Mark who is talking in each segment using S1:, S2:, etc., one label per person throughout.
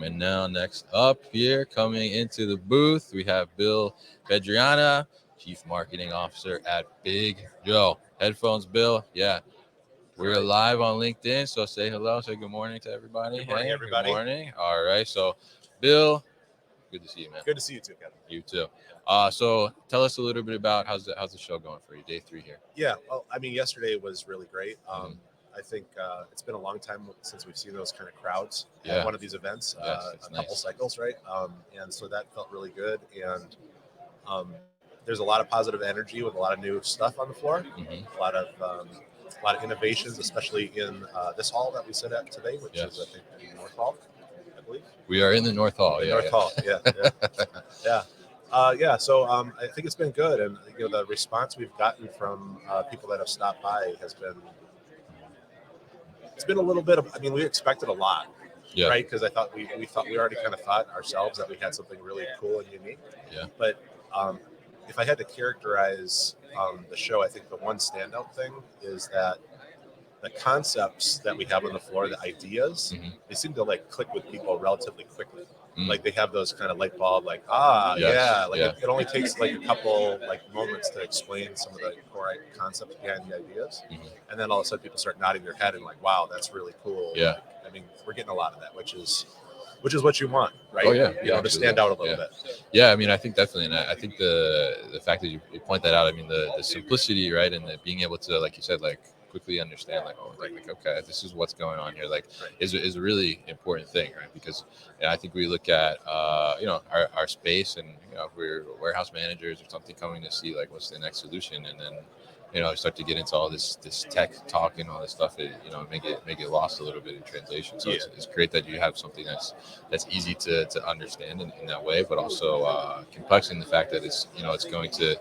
S1: And now next up here, coming into the booth, we have Bill Pedriana, Chief Marketing Officer at Big Joe. Headphones, Bill. Yeah. We're live on LinkedIn, so say hello, say good morning to everybody.
S2: Good morning, everybody.
S1: Good morning. All right. So, Bill, good to see you, man.
S2: Good to see you too, Kevin.
S1: You too. So tell us a little bit about how's the show going for you, day 3 here.
S2: Yeah. Well, I mean, yesterday was really great. I think it's been a long time since we've seen those kind of crowds at one of these events, a couple cycles, right? And so that felt really good. And there's a lot of positive energy with a lot of new stuff on the floor, a lot of innovations, especially in this hall that we sit at today, which is, I think, the North Hall, I believe.
S1: We are in the North Hall.
S2: North Hall, yeah. So I think it's been good, and the response we've gotten from people that have stopped by has been. It's been a little bit of. I mean, we expected a lot, right? Because I thought we already kind of thought ourselves that we had something really cool and unique.
S1: Yeah.
S2: But if I had to characterize the show, I think the one standout thing is that the concepts that we have on the floor, the ideas, they seem to like click with people relatively quickly. Like they have those kind of light bulb, like it only takes like a couple like moments to explain some of the core concepts behind the ideas, and then all of a sudden people start nodding their head and like, wow, that's really cool.
S1: Yeah,
S2: like, I mean, we're getting a lot of that, which is what you want, right?
S1: Oh yeah,
S2: to stand out a little bit.
S1: Yeah, I mean, I think definitely, and I think the fact that you point that out, I mean, the simplicity, right, and the being able to, like you said, like quickly understand, like, oh, like okay, this is what's going on here, like, is a really important thing, right? Because I think we look at our space, and if we're warehouse managers or something coming to see like what's the next solution, and then start to get into all this tech talk and all this stuff, make it lost a little bit in translation. So it's great that you have something that's easy to understand in that way, but also complex in the fact that it's it's going to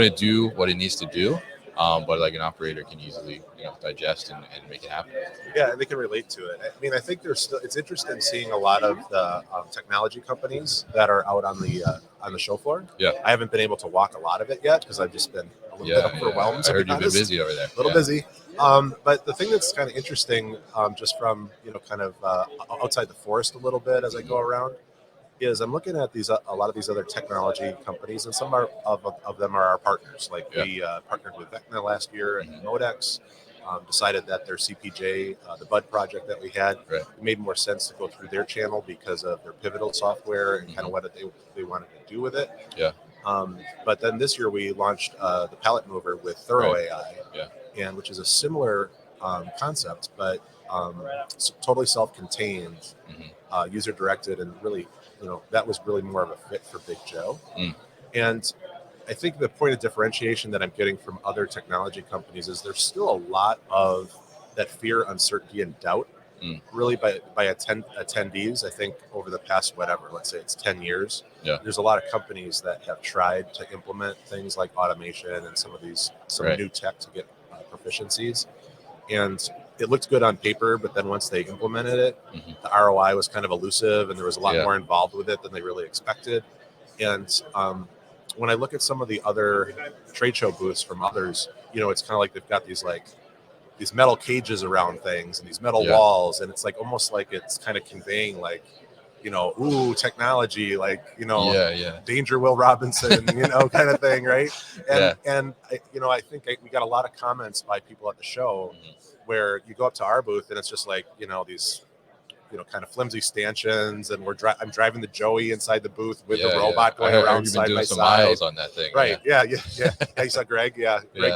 S1: do what it needs to do. But like an operator can easily digest and make it happen.
S2: Yeah, and they can relate to it. I mean, I think it's interesting seeing a lot of the technology companies that are out on the show floor.
S1: Yeah,
S2: I haven't been able to walk a lot of it yet because I've just been a little bit overwhelmed.
S1: I heard you've been busy over there.
S2: A little busy. But the thing that's kind of interesting, just from kind of outside the forest a little bit as I go around, is I'm looking at a lot of these other technology companies, and some of them are our partners. Like we partnered with Vecna last year and Modex. Decided that their CPJ, the Bud project that we had, it made more sense to go through their channel because of their pivotal software and kind of what they wanted to do with it.
S1: Yeah.
S2: But then this year we launched the pallet mover with Thorough AI, and which is a similar concept, but totally self-contained, user-directed, and really, that was really more of a fit for Big Joe. And I think the point of differentiation that I'm getting from other technology companies is there's still a lot of that fear, uncertainty, and doubt, really by attendees. I think over the past, let's say it's 10 years, there's a lot of companies that have tried to implement things like automation and some new tech to get proficiencies. And it looked good on paper, but then once they implemented it, the ROI was kind of elusive, and there was a lot more involved with it than they really expected. And when I look at some of the other trade show booths from others, it's kind of like they've got these metal cages around things and these metal walls, and it's like almost like it's kind of conveying like, ooh, technology, like danger, Will Robinson, kind of thing, right? And I think we got a lot of comments by people at the show where you go up to our booth and it's just like these kind of flimsy stanchions, and I'm driving the Joey inside the booth with the robot going around side by side.
S1: Miles on that thing,
S2: right? Yeah. You saw Greg.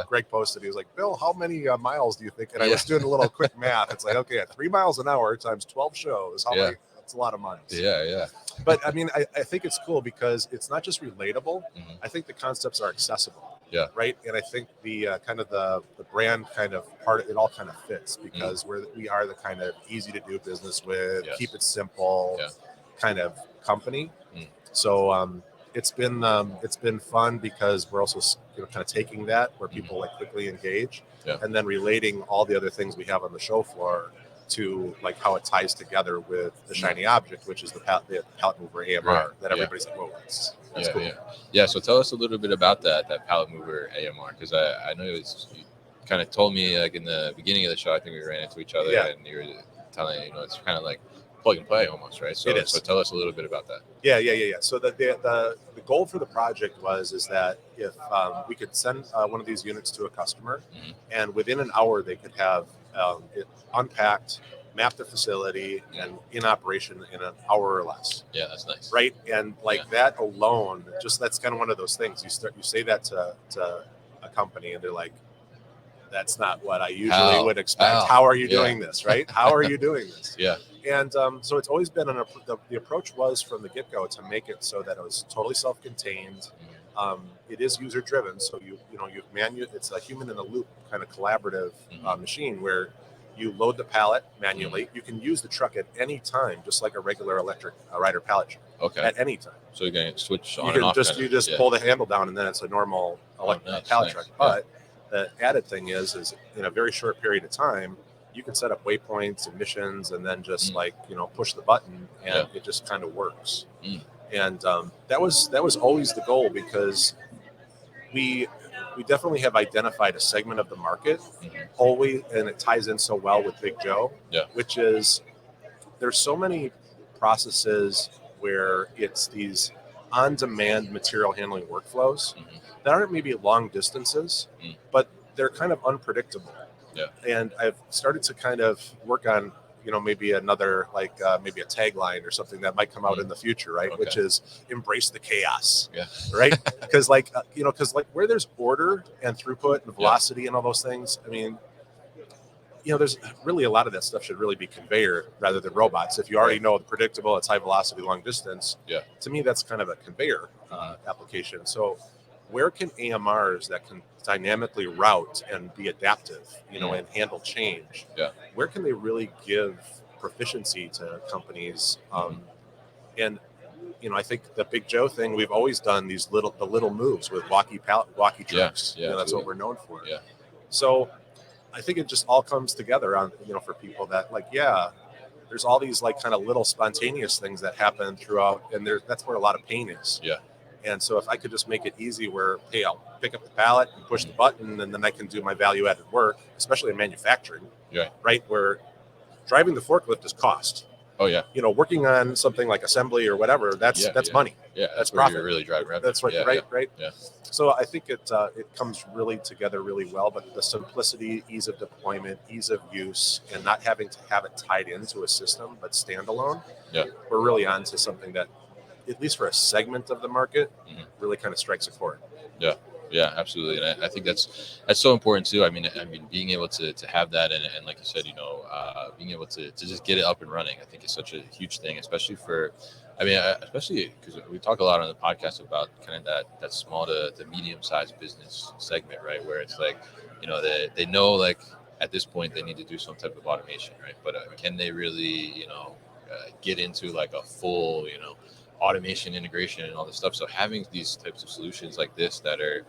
S2: Greg posted. He was like, "Bill, how many miles do you think?" And I was doing a little quick math. It's like, okay, at 3 miles an hour times 12 shows, how many? That's a lot of miles.
S1: Yeah.
S2: But I mean, I think it's cool because it's not just relatable. I think the concepts are accessible.
S1: Yeah.
S2: Right. And I think the kind of the brand kind of part, it all kind of fits because we are the kind of easy to do business with, keep it simple kind of company. So it's been fun because we're also kind of taking that where people like quickly engage and then relating all the other things we have on the show floor to like how it ties together with the shiny object, which is the pallet mover AMR that everybody's like, whoa, that's cool.
S1: Yeah. So tell us a little bit about that pallet mover AMR, because I know you kind of told me like in the beginning of the show, I think we ran into each other and you were telling it's kind of like plug and play almost, right? So,
S2: it is.
S1: So tell us a little bit about that.
S2: Yeah. So the goal for the project is that if we could send one of these units to a customer, and within an hour they could have it unpacked, map the facility, and in operation in an hour or less.
S1: Yeah, that's nice.
S2: Right, and that alone, just that's kind of one of those things. You say that to a company, and they're like, "That's not what I usually would expect. How are you doing this? Right? How are you doing this?"
S1: Yeah.
S2: And so it's always been the approach was from the get-go to make it so that it was totally self-contained. It is user-driven, so it's a human in the loop kind of collaborative machine where you load the pallet manually. You can use the truck at any time, just like a regular electric rider pallet truck.
S1: Okay.
S2: At any time.
S1: So you can switch on
S2: You
S1: and off.
S2: You just pull the handle down, and then it's a normal pallet truck. But the added thing is in a very short period of time, you can set up waypoints, emissions, and then just push the button, and it just kind of works. And that was always the goal, because we definitely have identified a segment of the market always, and it ties in so well with Big Joe, which is there's so many processes where it's these on-demand material handling workflows that aren't maybe long distances, but they're kind of unpredictable.
S1: Yeah.
S2: And I've started to kind of work on maybe another maybe a tagline or something that might come out in the future, right? Okay. Which is embrace the chaos.
S1: Yeah.
S2: Right? Because where there's order and throughput and velocity and all those things, I mean, there's really a lot of that stuff should really be conveyor rather than robots. If you already know the predictable, it's high velocity, long distance. Yeah. To me, that's kind of a conveyor application. So where can AMRs that can dynamically route and be adaptive, and handle change, where can they really give proficiency to companies? And I think the Big Joe thing, we've always done the little moves with walkie trucks.
S1: Yeah,
S2: that's what we're known for.
S1: Yeah.
S2: So I think it just all comes together on for people that there's all these kind of little spontaneous things that happen throughout, and that's where a lot of pain is.
S1: Yeah.
S2: And so if I could just make it easy where, hey, I'll pick up the pallet and push the button, and then I can do my value-added work, especially in manufacturing, right? Where driving the forklift is cost.
S1: Oh, yeah.
S2: Working on something like assembly or whatever, that's money.
S1: Yeah,
S2: that's profit.
S1: You're really driving revenue.
S2: That's right, right?
S1: Yeah.
S2: So I think it comes really together really well, but the simplicity, ease of deployment, ease of use, and not having to have it tied into a system, but standalone, we're really onto something that, at least for a segment of the market, really kind of strikes a chord.
S1: Yeah, absolutely, and I think that's so important too. I mean, being able to have that, and like you said, being able to just get it up and running, I think is such a huge thing, especially especially because we talk a lot on the podcast about kind of that small to medium sized business segment, right? Where it's like, they know like at this point they need to do some type of automation, right? But can they really, get into like a full, automation integration and all this stuff? So having these types of solutions like this that are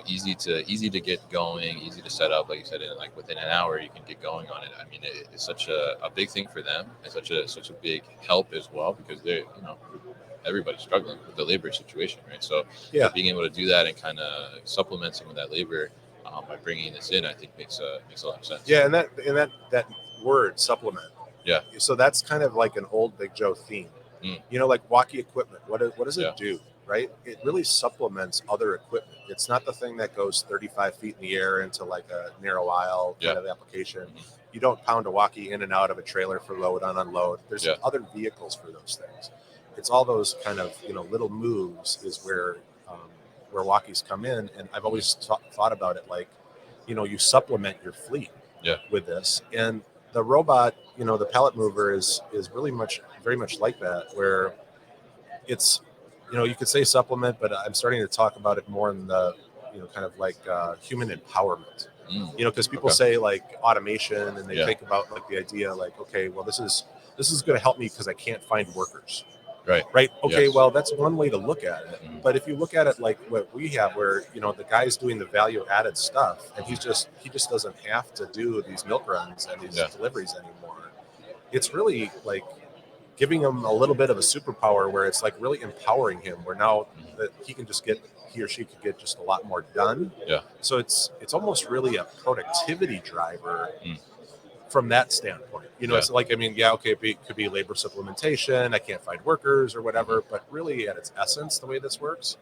S1: easy to get going, easy to set up, like you said, in like within an hour you can get going on it. I mean, it's such a big thing for them, and such a big help as well, because they're everybody's struggling with the labor situation, right? So being able to do that and kind of supplement some of that labor by bringing this in, I think makes a lot of sense.
S2: Yeah, and that word supplement.
S1: Yeah.
S2: So that's kind of like an old Big Joe theme. Like walkie equipment. What does it do, right? It really supplements other equipment. It's not the thing that goes 35 feet in the air into like a narrow aisle kind of application. You don't pound a walkie in and out of a trailer for load on unload. There's other vehicles for those things. It's all those kind of little moves is where walkies come in. And I've always thought about it like, you supplement your fleet with this. And the robot, the pallet mover is really very much like that, where it's, you could say supplement, but I'm starting to talk about it more in the, kind of like human empowerment, because people say like automation, and they think about like the idea like, okay, well, this is going to help me because I can't find workers. Right. Okay. Well, that's one way to look at it. But if you look at it like what we have, where the guy's doing the value added stuff, and he just doesn't have to do these milk runs and these deliveries anymore. It's really like giving him a little bit of a superpower, where it's like really empowering him. Where now that he or she could get just a lot more done. Yeah. So it's almost really a productivity driver. from that standpoint. It's like, I mean, okay, it could be labor supplementation. I can't find workers or whatever, but really at its essence, the way this works,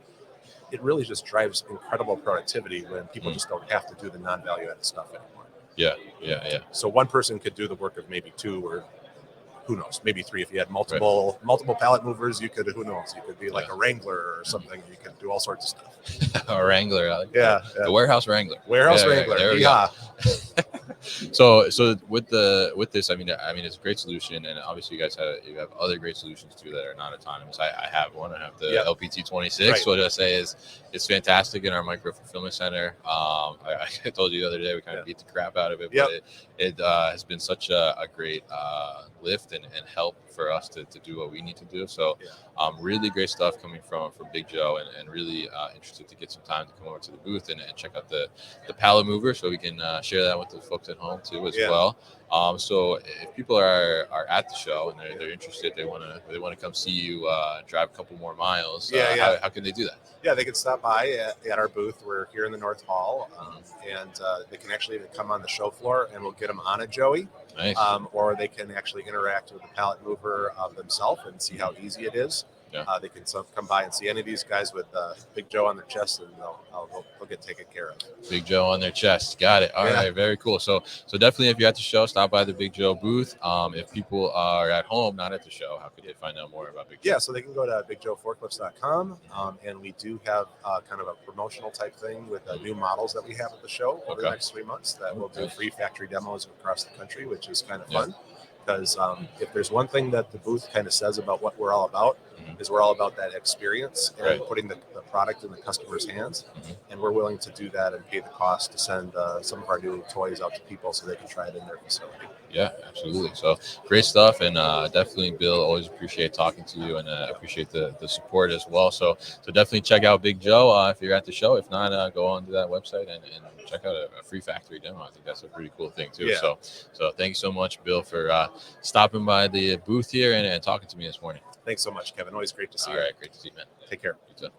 S2: it really just drives incredible productivity when people just don't have to do the non-value added stuff anymore.
S1: Yeah.
S2: So one person could do the work of maybe 2 or who knows, maybe 3. If you had multiple pallet movers, you could, who knows, you could be like a wrangler or something. You could do all sorts of stuff.
S1: A wrangler.
S2: The
S1: warehouse wrangler.
S2: Wrangler.
S1: There we go. So with this, I mean, it's a great solution, and obviously you have other great solutions too that are not autonomous. I have one. I have the LPT 26.
S2: Right.
S1: What I say is, it's fantastic in our micro fulfillment center. I told you the other day we kind of beat the crap out of it, but it has been such a great lift and help for us to do what we need to do. So really great stuff coming from Big Joe, and really interested to get some time to come over to the booth and check out the pallet mover, so we can share that with the folks at home too as well. So if people are at the show and they're interested, they want to come see you drive a couple more miles, how can they do that?
S2: They can stop by at our booth. We're here in the North Hall, and they can actually either come on the show floor and we'll get them on a Joey.
S1: Nice.
S2: Or they can actually interact with the pallet mover themselves and see how easy it is. They can come by and see any of these guys with Big Joe on their chest, and they'll get taken care of.
S1: Big Joe on their chest. Got it. All right. Very cool. So definitely, if you're at the show, stop by the Big Joe booth. If people are at home, not at the show, how could they find out more about Big Joe?
S2: So they can go to BigJoeForklifts.com, and we do have kind of a promotional type thing with new models that we have at the show over the next 3 months that we'll do free factory demos across the country, which is kind of fun. Because if there's one thing that the booth kind of says about what we're all about, is we're all about that experience and putting the product in the customer's hands. And we're willing to do that and pay the cost to send some of our new toys out to people so they can try it in their facility.
S1: Yeah, absolutely. So great stuff. And definitely, Bill, always appreciate talking to you, and appreciate the support as well. So definitely check out Big Joe if you're at the show. If not, go on to that website and check out a free factory demo. I think that's a pretty cool thing too. So thank you so much, Bill, for stopping by the booth here and talking to me this morning.
S2: Thanks so much, Kevin. Always great to see you.
S1: All right, great to see you, man.
S2: Take care.
S1: You too.